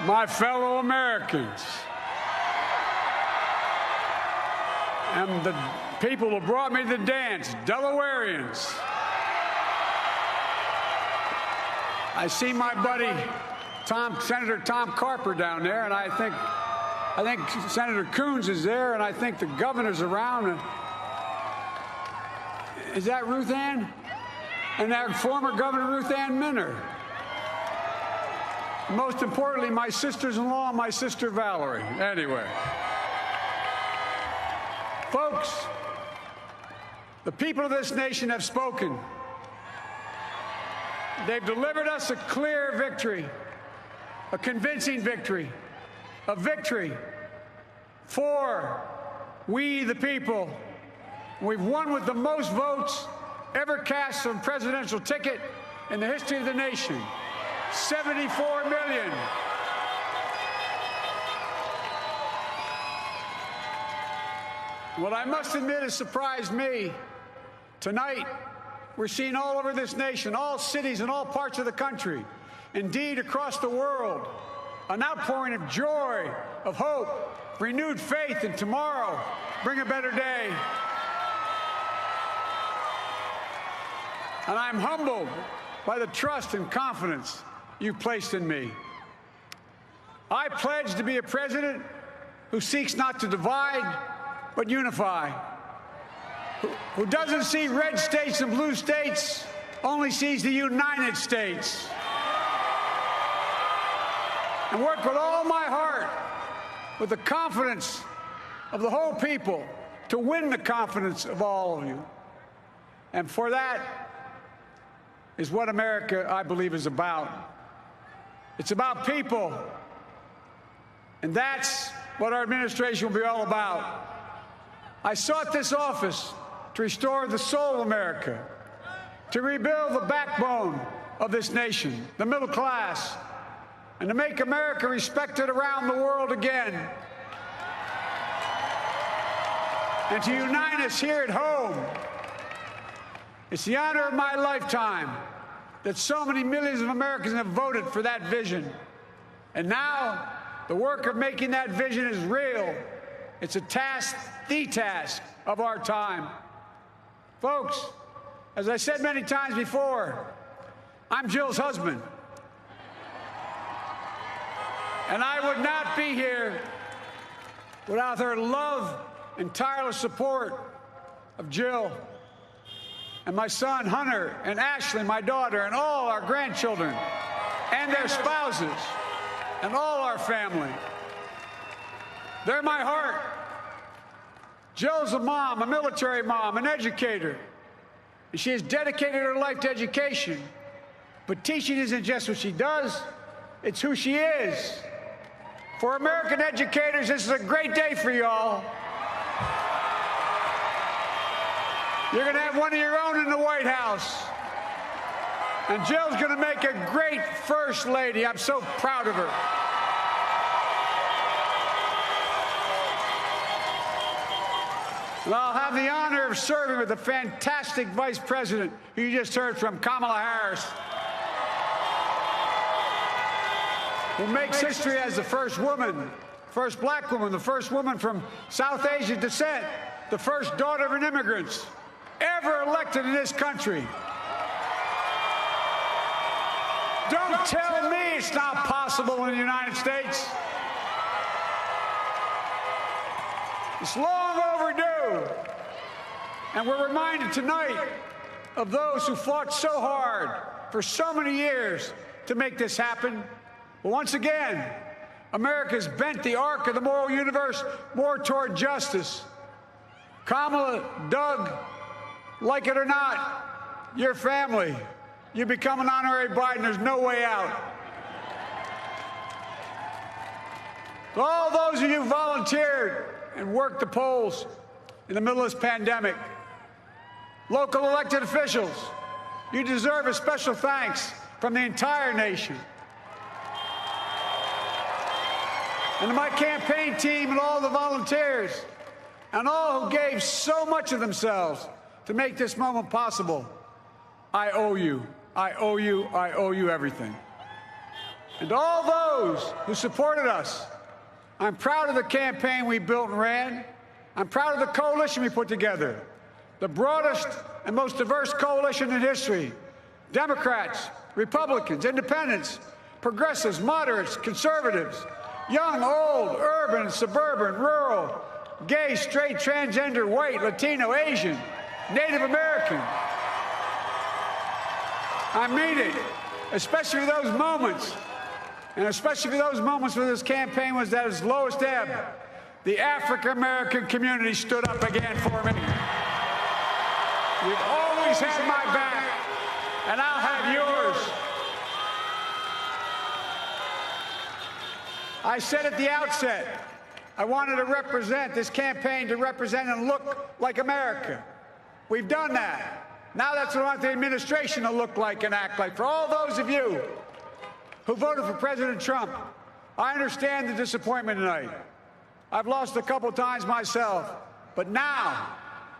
my fellow Americans, and the people who brought me to the dance, Delawareans. I see my buddy Senator Tom Carper down there, and I think Senator Coons is there, and I think the governor's around. Is that Ruth Ann? And that former Governor Ruth Ann Minner. Most importantly, my sisters-in-law and my sister Valerie. Anyway. Folks, the people of this nation have spoken. They've delivered us a clear victory, a convincing victory, a victory for we the people. We've won with the most votes ever cast on a presidential ticket in the history of the nation. 74 million. What I must admit has surprised me. Tonight, we're seeing all over this nation, all cities and all parts of the country, indeed across the world, an outpouring of joy, of hope, renewed faith in tomorrow, bring a better day. And I'm humbled by the trust and confidence you've placed in me. I pledge to be a president who seeks not to divide, but unify, who doesn't see red states and blue states, only sees the United States, and work with all my heart, with the confidence of the whole people, to win the confidence of all of you. And for that is what America, I believe, is about. It's about people, and that's what our administration will be all about. I sought this office to restore the soul of America, to rebuild the backbone of this nation, the middle class, and to make America respected around the world again, and to unite us here at home. It's the honor of my lifetime that so many millions of Americans have voted for that vision. And now, the work of making that vision is real. It's a task, the task of our time. Folks, as I said many times before, I'm Jill's husband. And I would not be here without her love and tireless support of Jill and my son Hunter and Ashley, my daughter, and all our grandchildren and their spouses and all our family. They're my heart. Jill's a mom, a military mom, an educator. And she has dedicated her life to education. But teaching isn't just what she does, it's who she is. For American educators, this is a great day for y'all. You're going to have one of your own in the White House. And Jill's going to make a great First Lady. I'm so proud of her. And I'll have the honor of serving with the fantastic Vice President who you just heard from, Kamala Harris, who makes history as the first woman, first black woman, the first woman from South Asian descent, the first daughter of an immigrant ever elected in this country. Don't tell me it's not possible in the United States. It's long overdue. And we're reminded tonight of those who fought so hard for so many years to make this happen. But once again, America's bent the arc of the moral universe more toward justice. Kamala, Doug, like it or not, your family, you become an honorary Biden, there's no way out. To all those of you who volunteered and worked the polls in the middle of this pandemic, local elected officials, you deserve a special thanks from the entire nation. And to my campaign team and all the volunteers and all who gave so much of themselves to make this moment possible, I owe you. I owe you. I owe you everything. And to all those who supported us, I'm proud of the campaign we built and ran. I'm proud of the coalition we put together, the broadest and most diverse coalition in history. Democrats, Republicans, independents, progressives, moderates, conservatives, young, old, urban, suburban, rural, gay, straight, transgender, white, Latino, Asian, Native American. I mean it, especially those moments, and especially for those moments when this campaign was at its lowest ebb. The African-American community stood up again for me. You've always had my back, and I'll have yours. I said at the outset, I wanted to represent this campaign to represent and look like America. We've done that. Now that's what I want the administration to look like and act like. For all those of you who voted for President Trump, I understand the disappointment tonight. I've lost a couple times myself, but now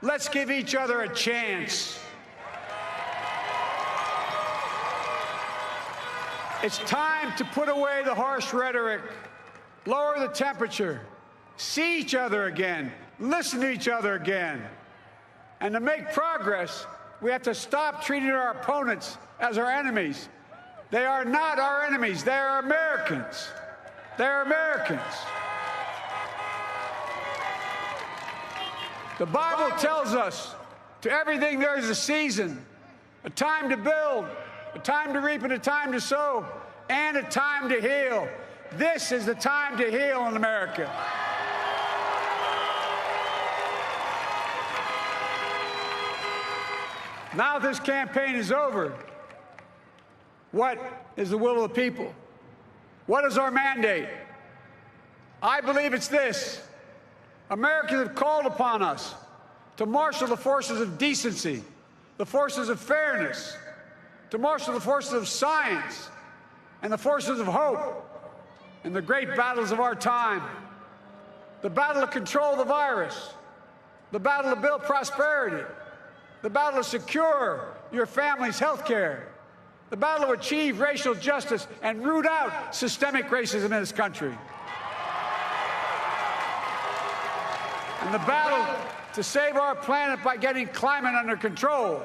let's give each other a chance. It's time to put away the harsh rhetoric, lower the temperature, see each other again, listen to each other again. And to make progress, we have to stop treating our opponents as our enemies. They are not our enemies. They are Americans. They're Americans. The Bible tells us, to everything there is a season, a time to build, a time to reap, and a time to sow, and a time to heal. This is the time to heal in America. Now this campaign is over. What is the will of the people? What is our mandate? I believe it's this. Americans have called upon us to marshal the forces of decency, the forces of fairness, to marshal the forces of science and the forces of hope in the great battles of our time. The battle to control the virus, the battle to build prosperity, the battle to secure your family's health care, the battle to achieve racial justice and root out systemic racism in this country, and the battle to save our planet by getting climate under control,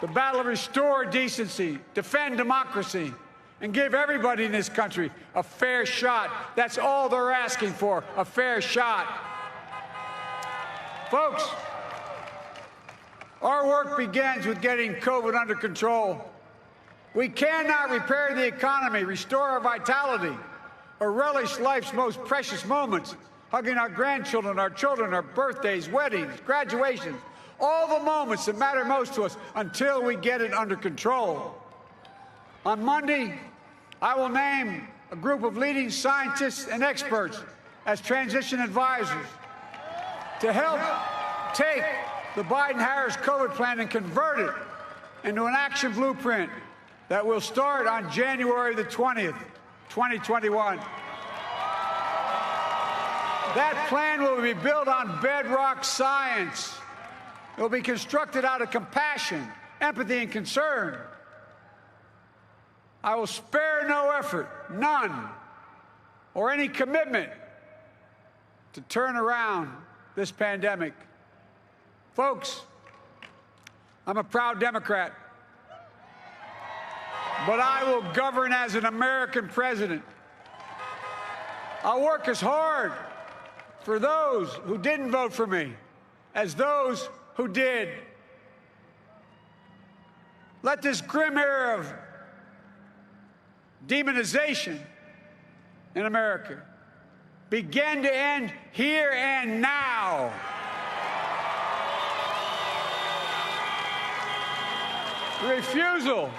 the battle to restore decency, defend democracy, and give everybody in this country a fair shot. That's all they're asking for, a fair shot. Folks, our work begins with getting COVID under control. We cannot repair the economy, restore our vitality, or relish life's most precious moments, hugging our grandchildren, our children, our birthdays, weddings, graduations, all the moments that matter most to us until we get it under control. On Monday, I will name a group of leading scientists and experts as transition advisors to help take the Biden-Harris COVID plan and convert it into an action blueprint that will start on January the 20th, 2021. That plan will be built on bedrock science. It will be constructed out of compassion, empathy, and concern. I will spare no effort, none, or any commitment to turn around this pandemic. Folks, I'm a proud Democrat, but I will govern as an American president. I'll work as hard for those who didn't vote for me as those who did. Let this grim era of demonization in America begin to end here and now. The refusal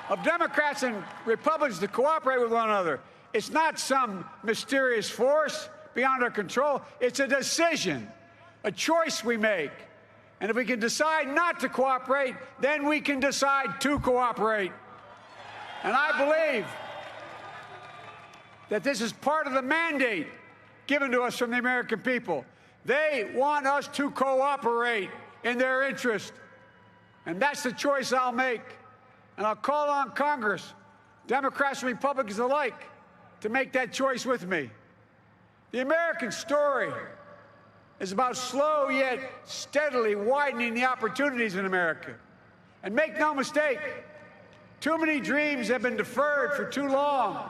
of Democrats and Republicans to cooperate with one another, it's not some mysterious force beyond our control. It's a decision, a choice we make. And if we can decide not to cooperate, then we can decide to cooperate. And I believe that this is part of the mandate given to us from the American people. They want us to cooperate in their interest. And that's the choice I'll make. And I'll call on Congress, Democrats and Republicans alike, to make that choice with me. The American story is about slow yet steadily widening the opportunities in America. And make no mistake, too many dreams have been deferred for too long.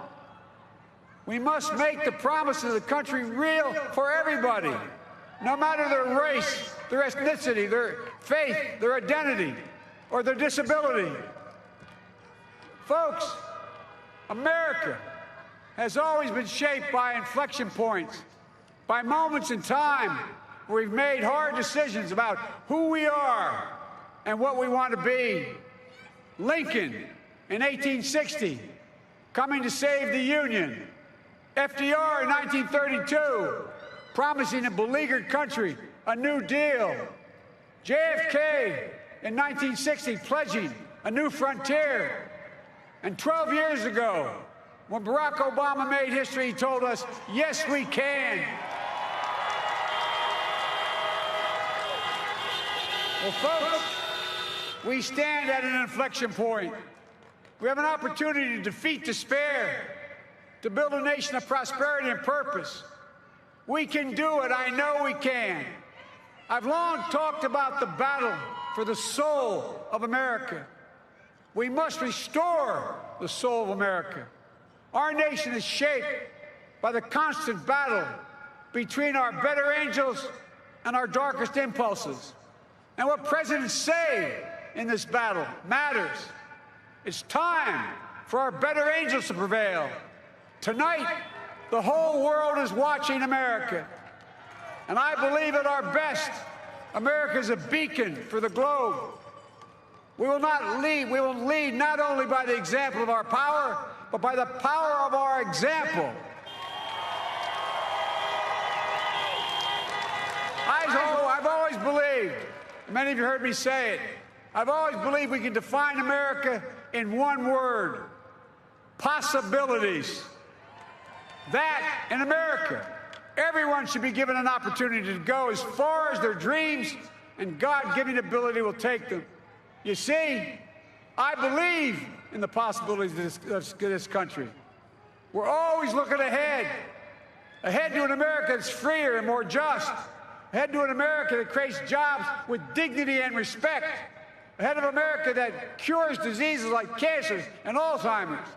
We must make the promise of the country real for everybody, no matter their race, their ethnicity, their faith, their identity, or their disability. Folks, America has always been shaped by inflection points, by moments in time where we've made hard decisions about who we are and what we want to be. Lincoln in 1860, coming to save the Union. FDR in 1932, promising a beleaguered country a new deal. JFK in 1960, pledging a new frontier. And 12 years ago, when Barack Obama made history, he told us, yes, we can. Well, folks, we stand at an inflection point. We have an opportunity to defeat despair, to build a nation of prosperity and purpose. We can do it. I know we can. I've long talked about the battle for the soul of America. We must restore the soul of America. Our nation is shaped by the constant battle between our better angels and our darkest impulses. And what presidents say in this battle matters. It's time for our better angels to prevail. Tonight, the whole world is watching America. And I believe at our best, America is a beacon for the globe. We will lead not only by the example of our power, but by the power of our example. I've always believed, many of you heard me say it, I've always believed we can define America in one word: possibilities. That, in America, everyone should be given an opportunity to go as far as their dreams and God-given ability will take them. You see, I believe in the possibilities of this country. We're always looking ahead to an America that's freer and more just, ahead to an America that creates jobs with dignity and respect, ahead of America that cures diseases like cancer and Alzheimer's,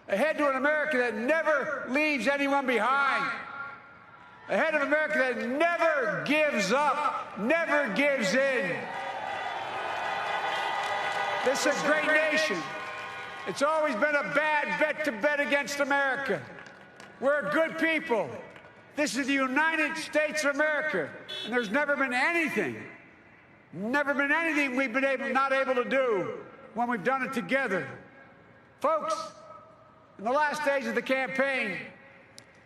ahead to an America that never leaves anyone behind, ahead of America that never gives up, never gives in. This is a great nation. It's always been a bad bet to bet against America. We're a good people. This is the United States of America, and there's never been anything we've been not able to do when we've done it together. Folks, in the last days of the campaign,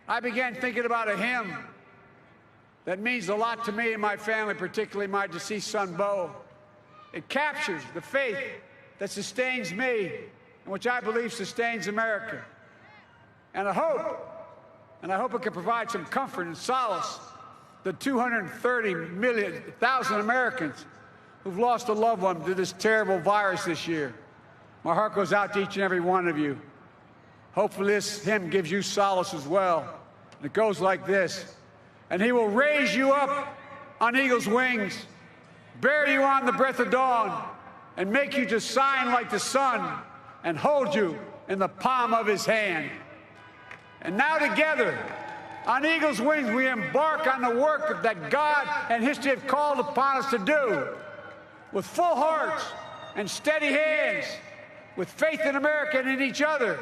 I began thinking about a hymn that means a lot to me and my family, particularly my deceased son, Bo. It captures the faith that sustains me and which I believe sustains America. And I hope it can provide some comfort and solace to 230,000 Americans who've lost a loved one to this terrible virus this year. My heart goes out to each and every one of you. Hopefully this hymn gives you solace as well. And it goes like this: and he will raise you up on eagle's wings, bear you on the breath of dawn, and make you to shine like the sun, and hold you in the palm of his hand. And now together, on eagle's wings, we embark on the work that God and history have called upon us to do. With full hearts and steady hands, with faith in America and in each other,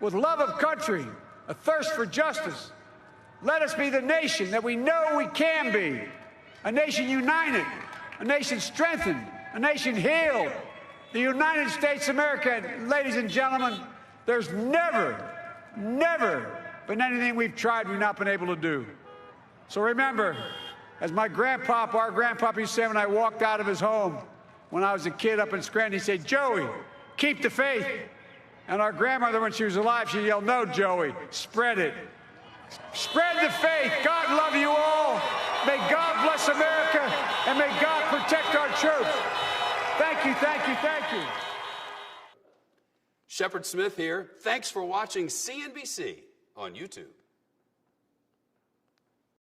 with love of country, a thirst for justice, let us be the nation that we know we can be. A nation united, a nation strengthened, a nation healed. The United States of America, ladies and gentlemen, there's never been anything we've tried we've not been able to do. So remember, as our grandpapa used to say when I walked out of his home when I was a kid up in Scranton, he said, "Joey, keep the faith." And our grandmother, when she was alive, she yelled, "No, Joey, spread it. Spread the faith. God love you all. May God bless America, and may God protect our troops." Thank you, thank you, thank you. Shepard Smith here. Thanks for watching CNBC on YouTube.